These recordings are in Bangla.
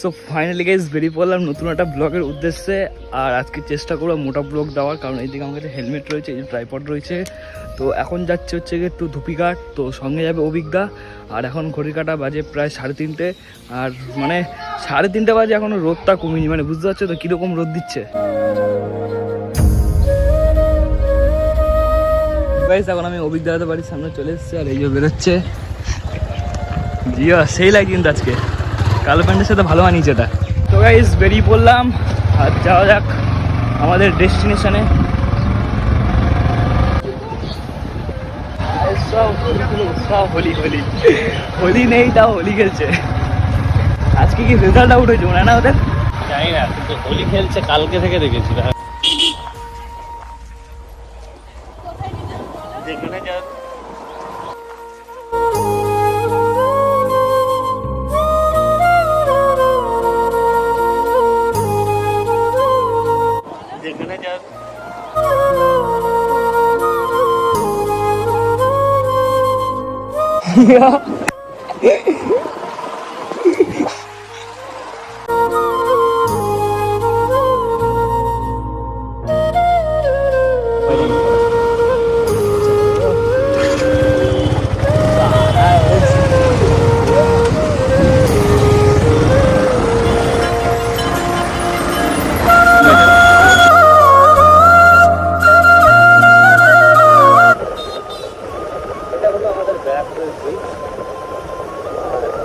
সো ফাইনালি গাইস বেরিয়ে পড়লাম নতুন একটা ব্লগের উদ্দেশ্যে। আর আজকে চেষ্টা করবো মোটা ব্লগ দেওয়ার, কারণ এইদিকে আমার কাছে হেলমেট রয়েছে, এই যে ট্রাইপড রয়েছে। তো এখন যাচ্ছে হচ্ছে গিয়ে একটু ধুপিঘাট, তো সঙ্গে যাবে অভিজ্ঞা। আর এখন ঘড়ির কাঁটা বাজে প্রায় 3:30, আর মানে 3:30 বাজে এখনও রোদটা কমেনি, মানে বুঝতে পারছো তো কীরকম রোদ দিচ্ছে গাইস। এখন আমি অভিজ্ঞা বাড়ির সামনে চলে এসেছি, আর এই যে বেরোচ্ছে জিও, সেই লাগে কিন্তু আজকে কালো প্যান্টের সাথে ভালো মানিয়েছে এটা। তো গাইস বেরিয়ে পড়লাম, আর যাওয়া যাক আমাদের ডেস্টিনেশনে। সব হোলি হোলি হোলি নেই, তাও হোলি খেলছে। আজকে কি রেজাল্ট আউট হয়েছে মনে হয় না ওদের, জানি না, কিন্তু হোলি খেলছে কালকে থেকে দেখেছি। যেখানে যা যেখানে যা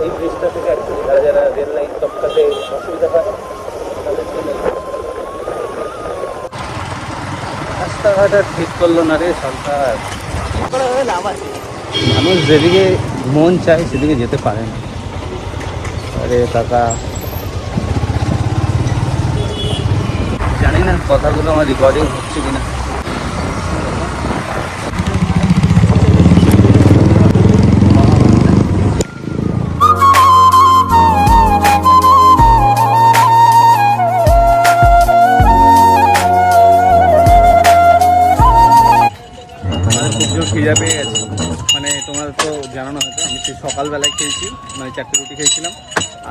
এই ব্রিজটা থেকে অ্যাকচুয়ালি যারা যারা রেল লাইন টপকাতে অসুবিধা হয় তাদের জন্য রাস্তাঘাট আর ঠিক করলো না রে সরকার। মানুষ যেদিকে মন চায় সেদিকে যেতে পারে না। আরে কাকা, জানি না কথাগুলো আমার রেকর্ডিং হচ্ছে কিনা। খিদা পেয়ে গেছে, মানে তোমরা তো জানো না হয়তো, আমি সেই সকালবেলায় খেয়েছি, মানে 4টে রুটি খেয়েছিলাম,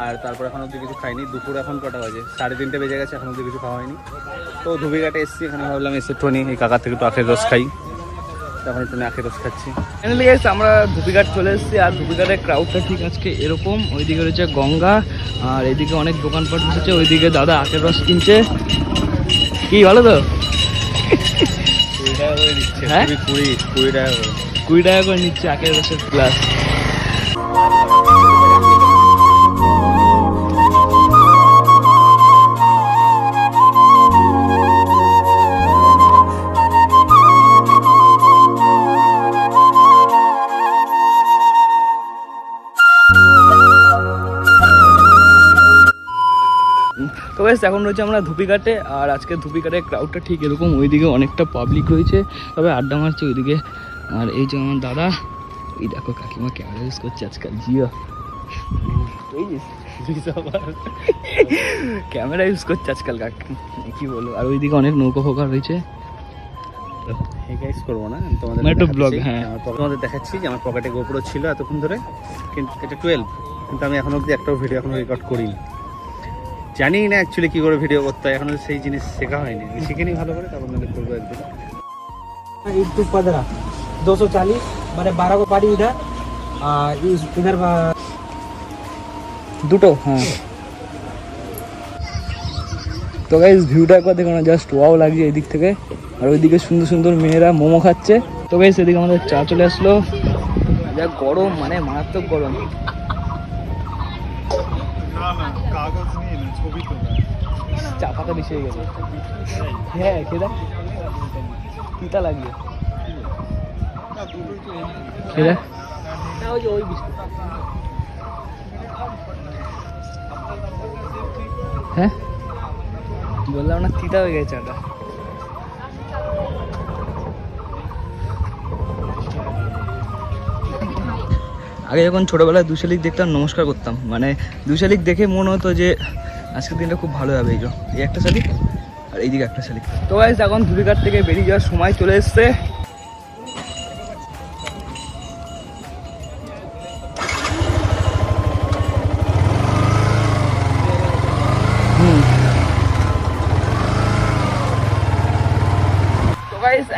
আর তারপর এখন অবধি কিছু খাইনি। দুপুর এখন কটা বাজে, 3:30 বেজে গেছে, এখন অবধি কিছু খাওয়া হয়নি। তো ধুবিঘাটে এসেছি, এখানে ভাবলাম এসে টনি এই কাকার থেকে একটু আখের রস খাই, তখন একটু আখের রস খাচ্ছি। ফাইনালি গাইস আমরা ধুপিঘাট চলে এসেছি, আর ধুপিঘাটের ক্রাউডটা ঠিক আজকে এরকম। ওইদিকে রয়েছে গঙ্গা, আর এইদিকে অনেক দোকানপাট বসেছে। ওইদিকে দাদা আখের রস কিনছে, কি ভালো তো 20 টাকা করে দিচ্ছে। হ্যাঁ 20 টাকা করে, 20 টাকা করে নিচ্ছে আখের রসের গ্লাস। তো গাইস এখন রয়েছে আমরা ধুপিঘাটে, আর আজকে ধুপিঘাটের ক্রাউডটা ঠিক এরকম। ওইদিকে অনেকটা পাবলিক রয়েছে, তবে আড্ডা মারছে ওইদিকে। আর এই যে আমার দাদা, এই দেখো কাকিমা ক্যামেরা ইউজ করছে আজকাল, জিও ক্যামেরা ইউজ করছে আজকাল কাকি, কি বলবো। আর ওইদিকে অনেক নৌকা ফোকা রয়েছে। গাইস করবো না তোমাদের একটু ব্লগ, হ্যাঁ তোমাদের দেখাচ্ছি যে আমার পকেটে গোপ্রো ছিল এতক্ষণ ধরে, কিন্তু এটা 12, কিন্তু আমি এখন অবধি একটাও ভিডিও এখনো রেকর্ড করিনি। জানি না অ্যাকচুয়ালি কী করে ভিডিও করতে হয়, এখনো সেই জিনিস শেখা হয়নি, শিখে নিই ভালো করে, তারপর নাহলে করবো একদিন। टू 15 240 मैंने 12 को पारी इधर इधर দুটো, হ্যাঁ। তো গাইস ভিউটা একবার দেখো না, জাস্ট ওয়াও লাগছে এদিক থেকে। আর ওইদিকে সুন্দর সুন্দর মেয়েরা মোমো খাচ্ছে। তো গাইস এদিকে আমাদের চা চলে আসলো, যা গরম, মানে মারাত্মক গরম। চা পাতা বেশি হয়ে গেছে, হ্যাঁ খেদা তিতা লাগবে, খেদা ওই বিস্কুট, হ্যাঁ বললাম না তিতা হয়ে গেছে চাটা। আগে যখন ছোটোবেলায় 2 শালিক দেখতাম নমস্কার করতাম, মানে 2 শালিক দেখে মনে হতো যে আজকের দিনটা খুব ভালো যাবে। এই একটা শালিক আর এইদিকে একটা শালিক। তো গাইস এখন ধুলিঘাট থেকে বেরিয়ে যাওয়ার সময় চলে এসছে।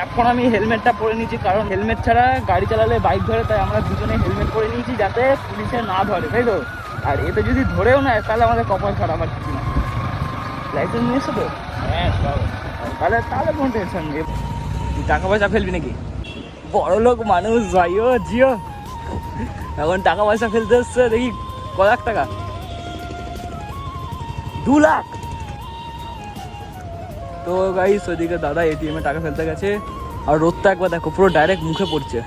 এখন আমি হেলমেটটা পরে নিয়েছি, কারণ হেলমেট ছাড়া গাড়ি চালালে বাইক ধরে, তাই আমরা দুজনে হেলমেট পরে নিয়েছি যাতে পুলিশে না ধরে, তাই তো। আর এতে যদি ধরেও নেয় তাহলে আমাদের কপাল খারাপ, আর কিছু না। লাইসেন্স নিয়ে এসছো তো? হ্যাঁ, তাহলে তাহলে কোনো টেনশন নেই। তুই টাকা পয়সা ফেলবি নাকি? বড় লোক মানুষ ভাইও জিও, এখন টাকা পয়সা ফেলতে এসছে। দেখি ক লাখ টাকা? 2 লাখ। তো গাইস ওদিকে দাদা এটিএম এ টাকা ফেলতে গেছে, আর রোদটা একবার দেখো পুরো ডাইরেক্ট মুখে পড়ছে।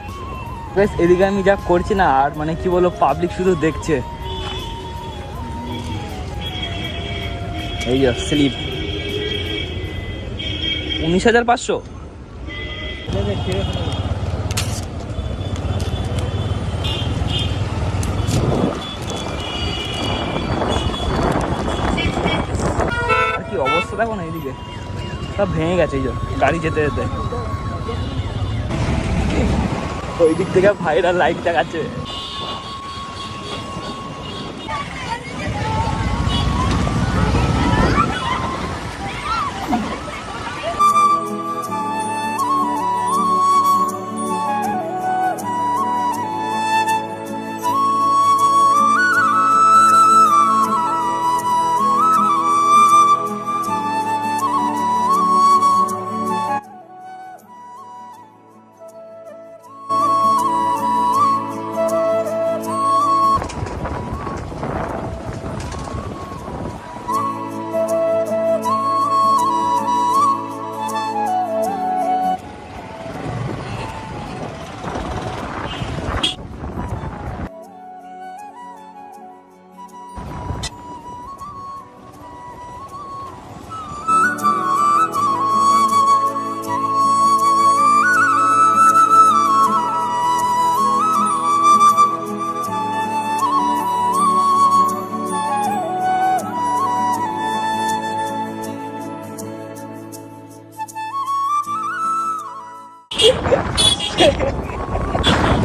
বেশ এদিকে আমি যা করছি না, আর মানে কি বলবো, পাবলিক শুধু দেখছে। এই যে স্লিপ 19,500। আর কি অবস্থা দেখো না, এইদিকে সব ভেঙে গেছে। এই যে গাড়ি যেতে যেতে ওই দিক থেকে ভাইরা লাইট দেখাচ্ছে।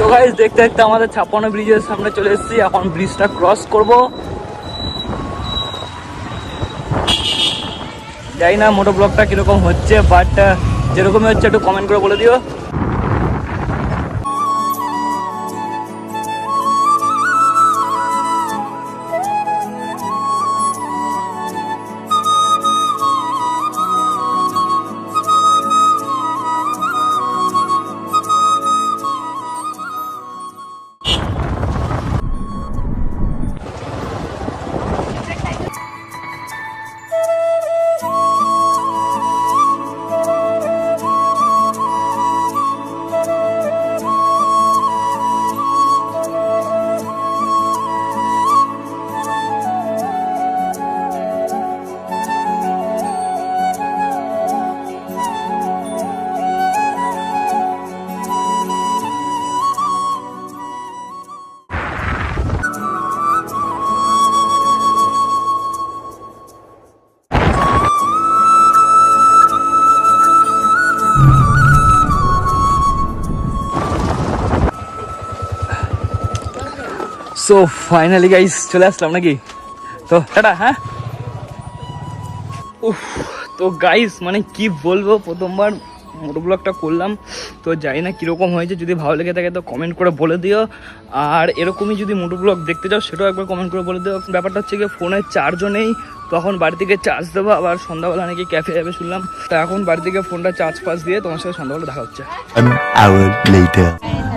তো গাইস দেখতে দেখতে আমাদের 56 ব্রিজের সামনে চলে এসেছি। এখন ব্রিজটা ক্রস করব। জানি না মোটো ব্লগটা কিরকম হচ্ছে, বাট যেরকমই হচ্ছে একটু কমেন্ট করে বলে দিও। সো ফাইনালি গাইস চলে আসলাম নাকি, তো টাটা। হ্যাঁ উফ, তো গাইস মানে কি বলবো, প্রথমবার মোটো ব্লগটা করলাম, তো জানি না কীরকম হয়েছে। যদি ভালো লেগে থাকে তো কমেন্ট করে বলে দিও, আর এরকমই যদি মোটো ব্লগ দেখতে চাও সেটাও একবার কমেন্ট করে বলে দিও। ব্যাপারটা হচ্ছে গিয়ে ফোনের চার্জও নেই, তখন বাড়ি থেকে চার্জ দেবো, আবার সন্ধ্যাবেলা নাকি ক্যাফে যাবে শুনলাম। তা এখন বাড়ি থেকে ফোনটা চার্জ ফার্জ দিয়ে তোমার সাথে সন্ধ্যাবেলা দেখা হচ্ছে।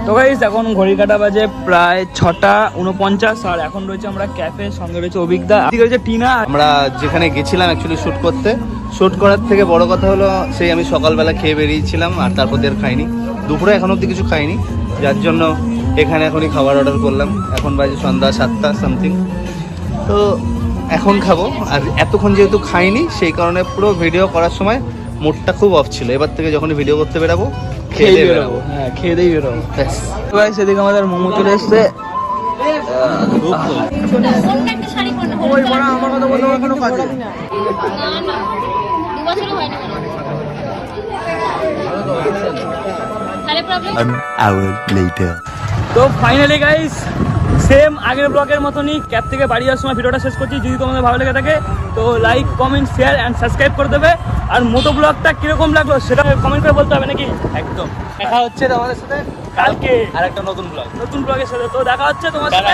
তো গাইস এখন ঘড়ি কাটা বাজে প্রায় 6:49, আর এখন রয়েছে আমরা ক্যাফে, সঙ্গে রয়েছে অভিজ্ঞতা, রয়েছে টিনা। আমরা যেখানে গেছিলাম অ্যাকচুয়ালি শ্যুট করতে, শ্যুট করার থেকে বড় কথা হলো সেই আমি সকালবেলা খেয়ে বেরিয়েছিলাম, আর তারপর আর খাইনি, দুপুরে এখন অবধি কিছু খাইনি, যার জন্য এখানে এখনই খাবার অর্ডার করলাম। এখন বাজে সন্ধ্যা 7টা সামথিং, তো এখন খাবো। আর এতক্ষণ যেহেতু খাইনি সেই কারণে পুরো ভিডিও করার সময় মুডটা খুব অফ ছিল। এবার থেকে যখন ভিডিও করতে বেরাবো খেয়ে দিয়ে বেরাবো। হ্যাঁ খেয়ে দিয়ে বেরোবো। সেদিকে আমাদের মোমো চলে এসছে। তো ফাইনালি গাইস সেম আগের ব্লগের মতনই ক্যাব থেকে বাড়ি যাওয়ার সময় ভিডিওটা শেষ করছি। যদি তোমাদের ভালো লেগে থাকে তো like, comment, share and subscribe করে দেবে। আর মোটো ব্লগটা কিরকম লাগলো সেটা কমেন্ট করে বলতে হবে নাকি? একদম দেখা হচ্ছে তোমাদের সাথে কালকে আর একটা নতুন ব্লগ নতুন ব্লগের সাথে। তো দেখা হচ্ছে তোমার সাথে।